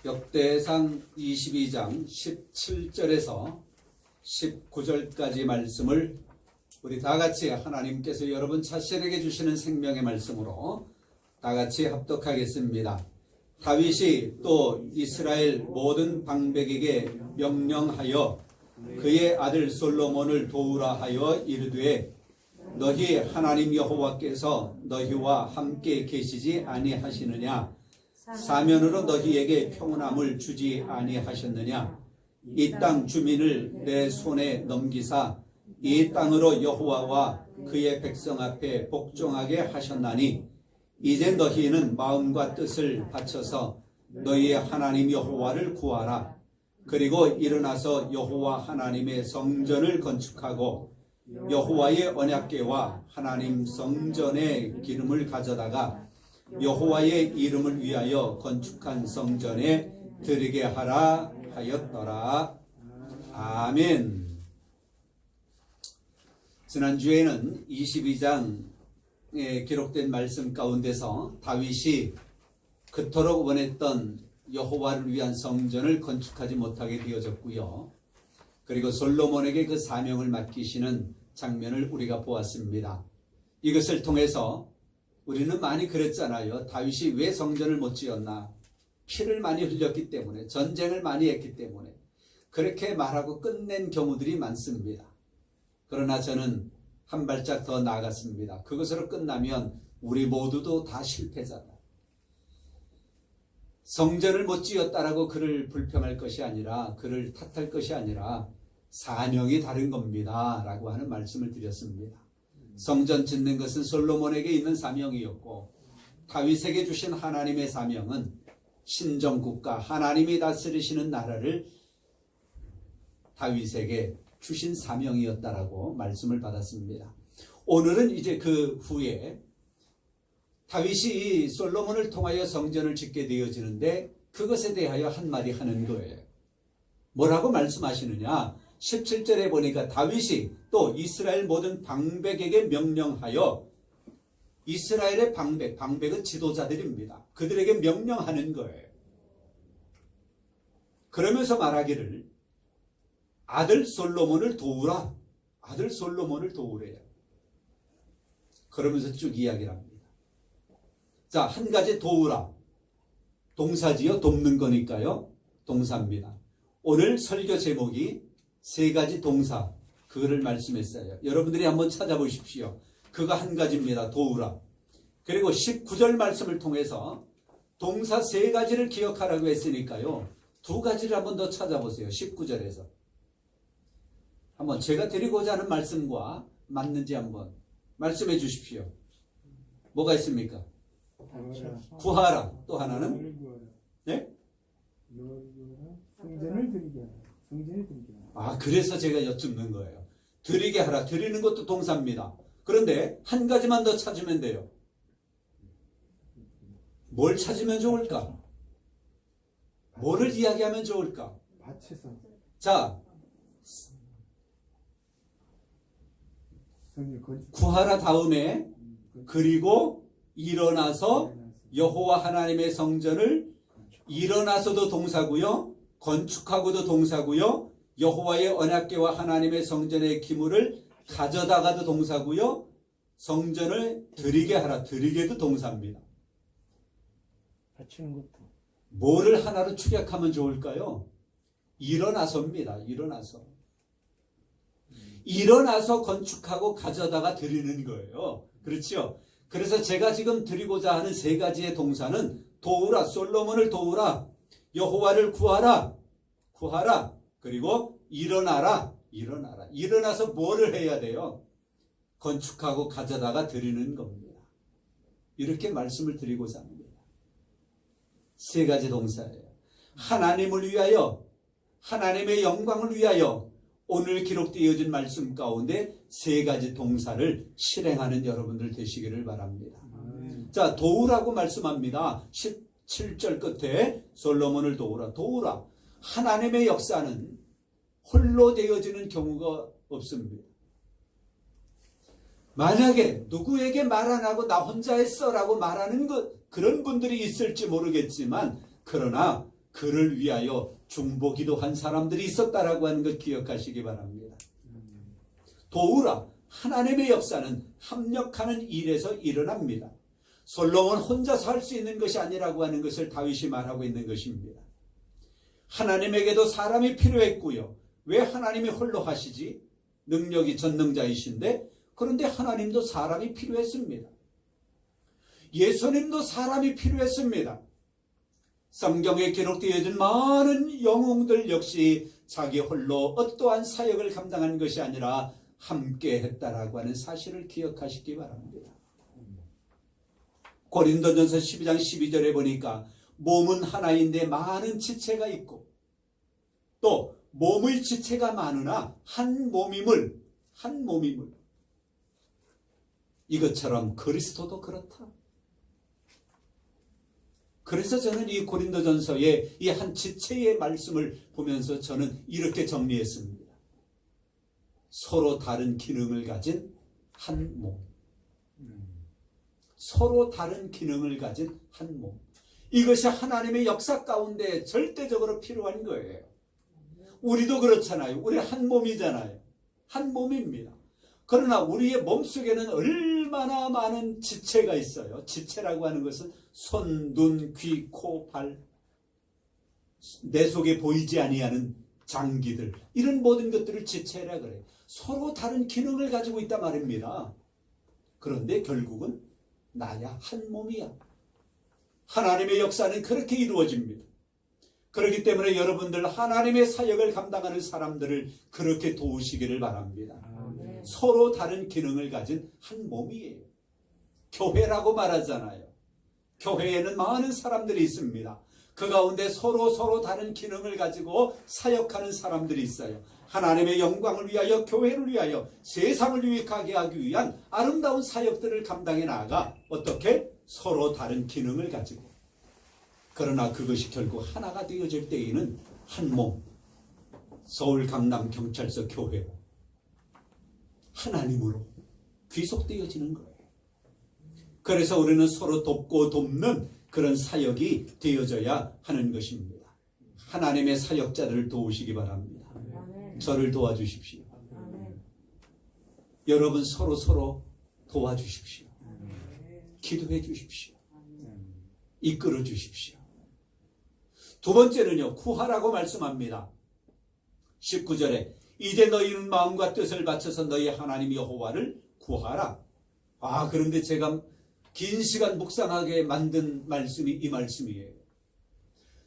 역대상 22장 17절에서 19절까지 말씀을 우리 다같이 하나님께서 여러분 자신에게 주시는 생명의 말씀으로 다같이 합독하겠습니다. 다윗이 또 이스라엘 모든 방백에게 명령하여 그의 아들 솔로몬을 도우라 하여 이르되 너희 하나님 여호와께서 너희와 함께 계시지 아니하시느냐? 사면으로 너희에게 평안함을 주지 아니하셨느냐? 이 땅 주민을 내 손에 넘기사 이 땅으로 여호와와 그의 백성 앞에 복종하게 하셨나니 이제 너희는 마음과 뜻을 바쳐서 너희의 하나님 여호와를 구하라. 그리고 일어나서 여호와 하나님의 성전을 건축하고 여호와의 언약궤와 하나님 성전의 기름을 가져다가 여호와의 이름을 위하여 건축한 성전에 드리게 하라 하였더라. 아멘. 지난주에는 22장에 기록된 말씀 가운데서 다윗이 그토록 원했던 여호와를 위한 성전을 건축하지 못하게 되어졌고요. 그리고 솔로몬에게 그 사명을 맡기시는 장면을 우리가 보았습니다. 이것을 통해서 우리는 많이 그랬잖아요. 다윗이 왜 성전을 못 지었나? 피를 많이 흘렸기 때문에, 전쟁을 많이 했기 때문에 그렇게 말하고 끝낸 경우들이 많습니다. 그러나 저는 한 발짝 더 나아갔습니다. 그것으로 끝나면 우리 모두도 다 실패잖아요. 성전을 못 지었다라고 그를 불평할 것이 아니라, 그를 탓할 것이 아니라 사명이 다른 겁니다 라고 하는 말씀을 드렸습니다. 성전 짓는 것은 솔로몬에게 있는 사명이었고, 다윗에게 주신 하나님의 사명은 신정국가, 하나님이 다스리시는 나라를 다윗에게 주신 사명이었다라고 말씀을 받았습니다. 오늘은 이제 그 후에 다윗이 솔로몬을 통하여 성전을 짓게 되어지는데 그것에 대하여 한마디 하는 거예요. 뭐라고 말씀하시느냐? 17절에 보니까 다윗이 또 이스라엘 모든 방백에게 명령하여, 이스라엘의 방백은 지도자들입니다. 그들에게 명령하는 거예요. 그러면서 말하기를 아들 솔로몬을 도우라. 아들 솔로몬을 도우래요. 그러면서 쭉 이야기를 합니다. 자, 한 가지 도우라. 동사지요. 돕는 거니까요. 동사입니다. 오늘 설교 제목이 세 가지 동사, 그거를 말씀했어요. 여러분들이 한번 찾아보십시오. 그거 한 가지입니다. 도우라. 그리고 19절 말씀을 통해서 동사 세 가지를 기억하라고 했으니까요. 두 가지를 한번 더 찾아보세요. 19절에서. 한번 제가 드리고자 하는 말씀과 맞는지 한번 말씀해 주십시오. 뭐가 있습니까? 구하라. 또 하나는? 네? 성전을 드리게 하라. 성전을 드리게 하라. 아, 그래서 제가 여쭙는 거예요. 드리게 하라. 드리는 것도 동사입니다. 그런데 한 가지만 더 찾으면 돼요. 뭘 찾으면 좋을까? 뭐를 이야기하면 좋을까? 바쳐서. 자, 구하라 다음에 그리고 일어나서 여호와 하나님의 성전을, 일어나서도 동사고요, 건축하고도 동사고요, 여호와의 언약궤와 하나님의 성전의 기물을 가져다가도 동사고요, 성전을 드리게 하라, 드리게도 동사입니다. 바치는 것도. 뭐를 하나로 축약하면 좋을까요? 일어나서입니다. 일어나서 건축하고 가져다가 드리는 거예요. 그렇죠? 그래서 제가 지금 드리고자 하는 세 가지의 동사는 도우라, 솔로몬을 도우라, 여호와를 구하라, 그리고 일어나라. 일어나서 뭐를 해야 돼요? 건축하고 가져다가 드리는 겁니다. 이렇게 말씀을 드리고자 합니다. 세 가지 동사예요. 하나님을 위하여, 하나님의 영광을 위하여 오늘 기록되어진 말씀 가운데 세 가지 동사를 실행하는 여러분들 되시기를 바랍니다. 자, 도우라고 말씀합니다. 17절 끝에 솔로몬을 도우라. 하나님의 역사는 홀로 되어지는 경우가 없습니다. 만약에 누구에게 말 안 하고 나 혼자 했어라고 말하는 그런 분들이 있을지 모르겠지만, 그러나 그를 위하여 중보기도 한 사람들이 있었다라고 하는 것 기억하시기 바랍니다. 도우라, 하나님의 역사는 합력하는 일에서 일어납니다. 솔로몬 혼자서 할 수 있는 것이 아니라고 하는 것을 다윗이 말하고 있는 것입니다. 하나님에게도 사람이 필요했고요. 왜 하나님이 홀로 하시지? 능력이 전능자이신데, 그런데 하나님도 사람이 필요했습니다. 예수님도 사람이 필요했습니다. 성경에 기록되어진 많은 영웅들 역시 자기 홀로 어떠한 사역을 감당한 것이 아니라 함께 했다라고 하는 사실을 기억하시기 바랍니다. 고린도전서 12장 12절에 보니까 몸은 하나인데 많은 지체가 있고 또 몸의 지체가 많으나 한 몸임을 이것처럼 그리스도도 그렇다. 그래서 저는 이 고린도전서의 이 한 지체의 말씀을 보면서 저는 이렇게 정리했습니다. 서로 다른 기능을 가진 한 몸. 서로 다른 기능을 가진 한 몸. 이것이 하나님의 역사 가운데 절대적으로 필요한 거예요. 우리도 그렇잖아요. 우리 한 몸이잖아요. 한 몸입니다. 그러나 우리의 몸속에는 얼마나 많은 지체가 있어요. 지체라고 하는 것은 손, 눈, 귀, 코, 발, 내 속에 보이지 아니하는 장기들, 이런 모든 것들을 지체라 그래요. 서로 다른 기능을 가지고 있단 말입니다. 그런데 결국은 나야 한 몸이야. 하나님의 역사는 그렇게 이루어집니다. 그렇기 때문에 여러분들 하나님의 사역을 감당하는 사람들을 그렇게 도우시기를 바랍니다. 서로 다른 기능을 가진 한 몸이에요. 교회라고 말하잖아요. 교회에는 많은 사람들이 있습니다. 그 가운데 서로 다른 기능을 가지고 사역하는 사람들이 있어요. 하나님의 영광을 위하여, 교회를 위하여, 세상을 유익하게 하기 위한 아름다운 사역들을 감당해 나아가 어떻게? 서로 다른 기능을 가지고. 그러나 그것이 결국 하나가 되어질 때에는 한 몸, 서울 강남 경찰서 교회로 하나님으로 귀속되어지는 거예요. 그래서 우리는 서로 돕고 돕는 그런 사역이 되어져야 하는 것입니다. 하나님의 사역자들을 도우시기 바랍니다. 저를 도와주십시오. 여러분 서로 도와주십시오. 기도해 주십시오. 이끌어 주십시오. 두 번째는요, 구하라고 말씀합니다. 19절에 이제 너희는 마음과 뜻을 바쳐서 너희 하나님 여호와를 구하라. 그런데 제가 긴 시간 묵상하게 만든 말씀이 이 말씀이에요.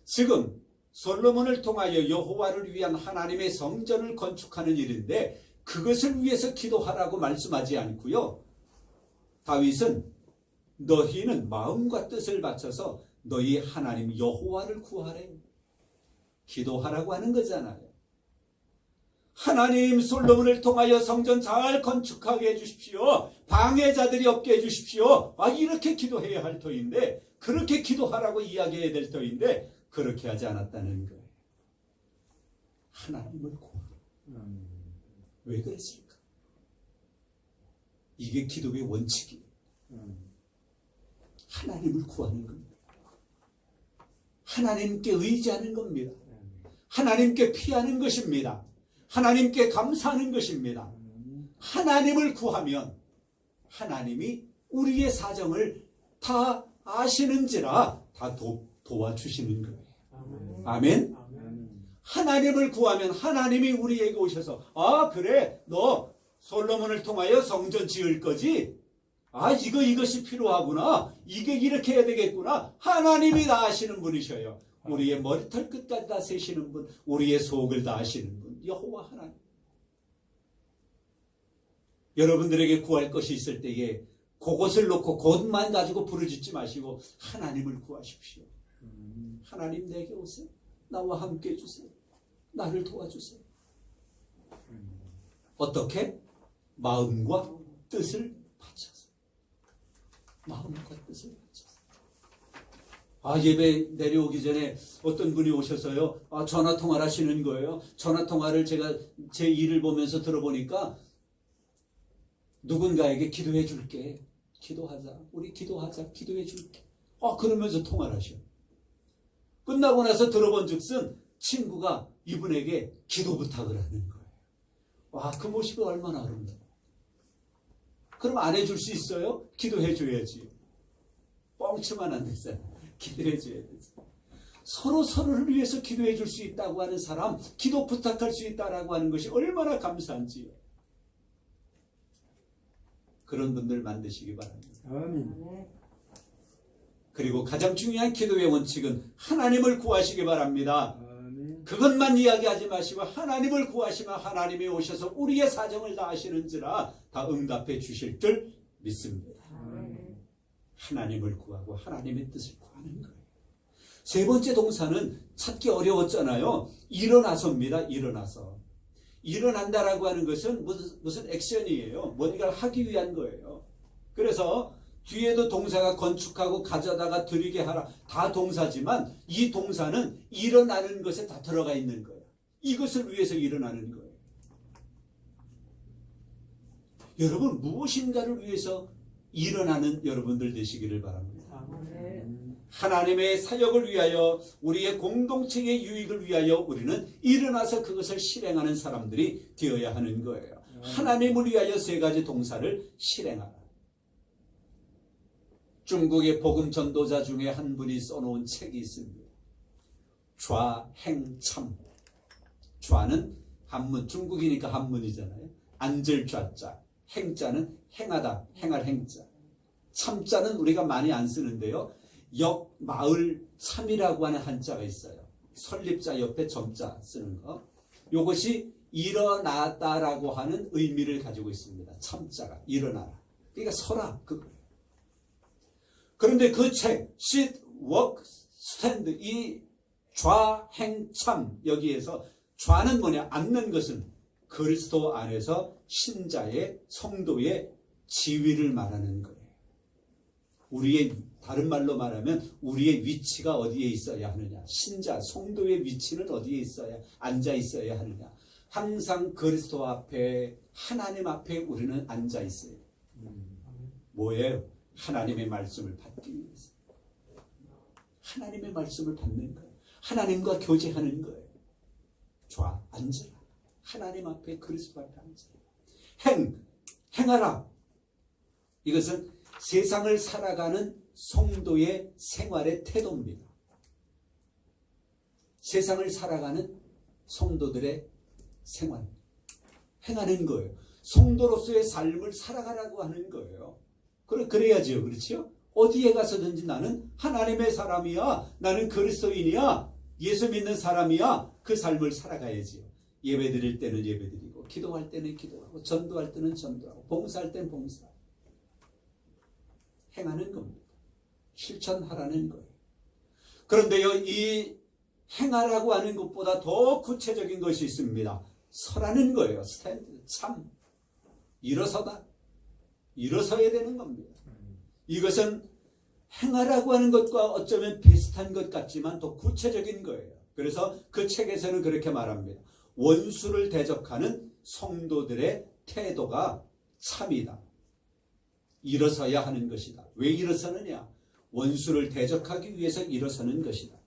지금 솔로몬을 통하여 여호와를 위한 하나님의 성전을 건축하는 일인데 그것을 위해서 기도하라고 말씀하지 않고요. 다윗은 너희는 마음과 뜻을 바쳐서 너희 하나님 여호와를 구하래. 기도하라고 하는 거잖아요. 하나님, 솔로몬을 통하여 성전 잘 건축하게 해주십시오. 방해자들이 없게 해주십시오. 이렇게 기도해야 할 터인데, 그렇게 기도하라고 이야기해야 될 터인데 그렇게 하지 않았다는 거예요. 하나님을 구하라. 왜 그랬을까? 이게 기도의 원칙이에요. 하나님을 구하는 겁니다. 하나님께 의지하는 겁니다. 하나님께 피하는 것입니다. 하나님께 감사하는 것입니다. 하나님을 구하면 하나님이 우리의 사정을 다 아시는지라 다 도와주시는 거예요. 아멘? 하나님을 구하면 하나님이 우리에게 오셔서 그래, 너 솔로몬을 통하여 성전 지을 거지? 이것이 필요하구나. 이게 이렇게 해야 되겠구나. 하나님이 다 아시는 분이셔요. 우리의 머리털 끝까지 다 세시는 분, 우리의 속을 다 아시는 분, 여호와 하나님. 여러분들에게 구할 것이 있을 때에 그것을 놓고 그것만 가지고 부르짖지 마시고 하나님을 구하십시오. 하나님 내게 오세요. 나와 함께 해주세요. 나를 도와주세요. 어떻게? 마음과 뜻을 바쳐서. 마음과 뜻을 바쳐서. 예배 내려오기 전에 어떤 분이 오셔서요. 전화 통화를 하시는 거예요. 전화 통화를 제가 제 일을 보면서 들어보니까 누군가에게 기도해 줄게. 기도하자. 우리 기도하자. 기도해 줄게. 그러면서 통화를 하셔. 끝나고 나서 들어본 즉슨 친구가 이분에게 기도 부탁을 하는 거예요. 와, 그 모습이 얼마나 아름다워. 그럼 안 해줄 수 있어요? 기도해 줘야지. 뻥치면 안 되잖아요. 기도해 줘야 되지. 서로 서로를 위해서 기도해 줄 수 있다고 하는 사람, 기도 부탁할 수 있다라고 하는 것이 얼마나 감사한지요. 그런 분들 만드시기 바랍니다. 아멘. 그리고 가장 중요한 기도의 원칙은 하나님을 구하시기 바랍니다. 아멘. 그것만 이야기하지 마시고 하나님을 구하시면 하나님이 오셔서 우리의 사정을 다 아시는지라 다 응답해 주실 줄 믿습니다. 아멘. 하나님을 구하고 하나님의 뜻을 구하는 거예요. 세 번째 동사는 찾기 어려웠잖아요. 일어나서입니다. 일어나서. 일어난다라고 하는 것은 무슨 액션이에요. 뭔가를 하기 위한 거예요. 그래서 뒤에도 동사가 건축하고 가져다가 들이게 하라. 다 동사지만 이 동사는 일어나는 것에 다 들어가 있는 거예요. 이것을 위해서 일어나는 거예요. 여러분, 무엇인가를 위해서 일어나는 여러분들 되시기를 바랍니다. 하나님의 사역을 위하여, 우리의 공동체의 유익을 위하여 우리는 일어나서 그것을 실행하는 사람들이 되어야 하는 거예요. 하나님을 위하여 세 가지 동사를 실행하라. 중국의 복음 전도자 중에 한 분이 써놓은 책이 있습니다. 좌행참. 좌는 한문, 중국이니까 한문이잖아요. 앉을 좌자, 행자는 행하다, 행할 행자. 참자는 우리가 많이 안 쓰는데요. 역, 마을, 참이라고 하는 한자가 있어요. 설립자 옆에 점자 쓰는 거. 이것이 일어나다라고 하는 의미를 가지고 있습니다. 참자가 일어나라. 그러니까 서라. 그런데 그 책, sit, walk, stand, 이 좌, 행, 참, 여기에서 좌는 뭐냐? 앉는 것은 그리스도 안에서 신자의, 성도의 지위를 말하는 거예요. 우리의, 다른 말로 말하면 우리의 위치가 어디에 있어야 하느냐. 신자, 성도의 위치는 어디에 있어야, 앉아 있어야 하느냐. 항상 그리스도 앞에, 하나님 앞에 우리는 앉아 있어요. 뭐예요? 하나님의 말씀을 받기 위해서. 하나님의 말씀을 받는 거예요. 하나님과 교제하는 거예요. 좌, 앉으라. 하나님 앞에, 그리스도 앞에 앉으라. 행하라. 이것은 세상을 살아가는 성도의 생활의 태도입니다. 세상을 살아가는 성도들의 생활. 행하는 거예요. 성도로서의 삶을 살아가라고 하는 거예요. 그래야죠. 그렇죠? 어디에 가서든지 나는 하나님의 사람이야. 나는 그리스도인이야. 예수 믿는 사람이야. 그 삶을 살아가야지요. 예배 드릴 때는 예배 드리고, 기도할 때는 기도하고, 전도할 때는 전도하고, 봉사할 때는 봉사. 행하는 겁니다. 실천하라는 거예요. 그런데요, 이 행하라고 하는 것보다 더 구체적인 것이 있습니다. 서라는 거예요. 스탠드, 참. 일어서다. 일어서야 되는 겁니다. 이것은 행하라고 하는 것과 어쩌면 비슷한 것 같지만 더 구체적인 거예요. 그래서 그 책에서는 그렇게 말합니다. 원수를 대적하는 성도들의 태도가 참이다. 일어서야 하는 것이다. 왜 일어서느냐? 원수를 대적하기 위해서 일어서는 것이다.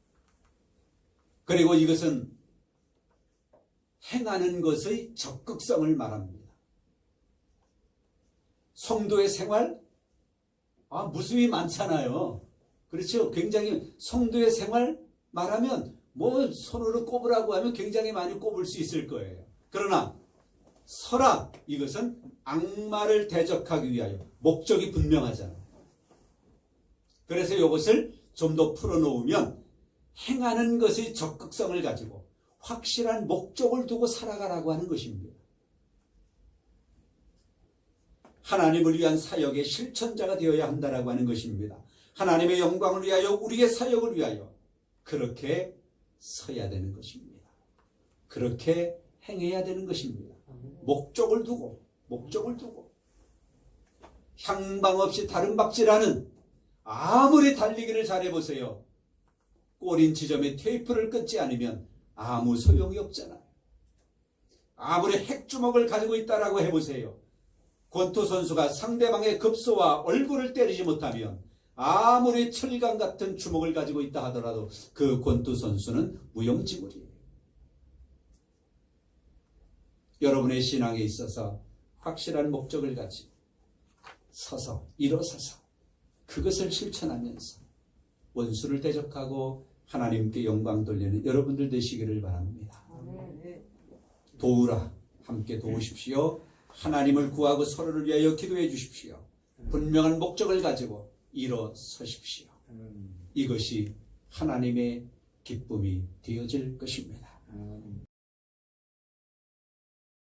그리고 이것은 행하는 것의 적극성을 말합니다. 성도의 생활? 무수히 많잖아요. 그렇죠? 굉장히 성도의 생활 말하면 뭐 손으로 꼽으라고 하면 굉장히 많이 꼽을 수 있을 거예요. 그러나 서라, 이것은 악마를 대적하기 위하여 목적이 분명하잖아요. 그래서 이것을 좀 더 풀어놓으면 행하는 것의 적극성을 가지고 확실한 목적을 두고 살아가라고 하는 것입니다. 하나님을 위한 사역의 실천자가 되어야 한다라고 하는 것입니다. 하나님의 영광을 위하여, 우리의 사역을 위하여 그렇게 서야 되는 것입니다. 그렇게 행해야 되는 것입니다. 목적을 두고 향방 없이 다른 박질하는, 아무리 달리기를 잘해보세요. 꼬린 지점에 테이프를 끊지 않으면 아무 소용이 없잖아요. 아무리 핵주먹을 가지고 있다라고 해보세요. 권투 선수가 상대방의 급소와 얼굴을 때리지 못하면 아무리 철강 같은 주먹을 가지고 있다 하더라도 그 권투 선수는 무용지물이에요. 여러분의 신앙에 있어서 확실한 목적을 가지고 서서 일어서서 그것을 실천하면서 원수를 대적하고 하나님께 영광 돌리는 여러분들 되시기를 바랍니다. 도우라, 함께 도우십시오. 하나님을 구하고 서로를 위하여 기도해 주십시오. 분명한 목적을 가지고 일어서십시오. 이것이 하나님의 기쁨이 되어질 것입니다.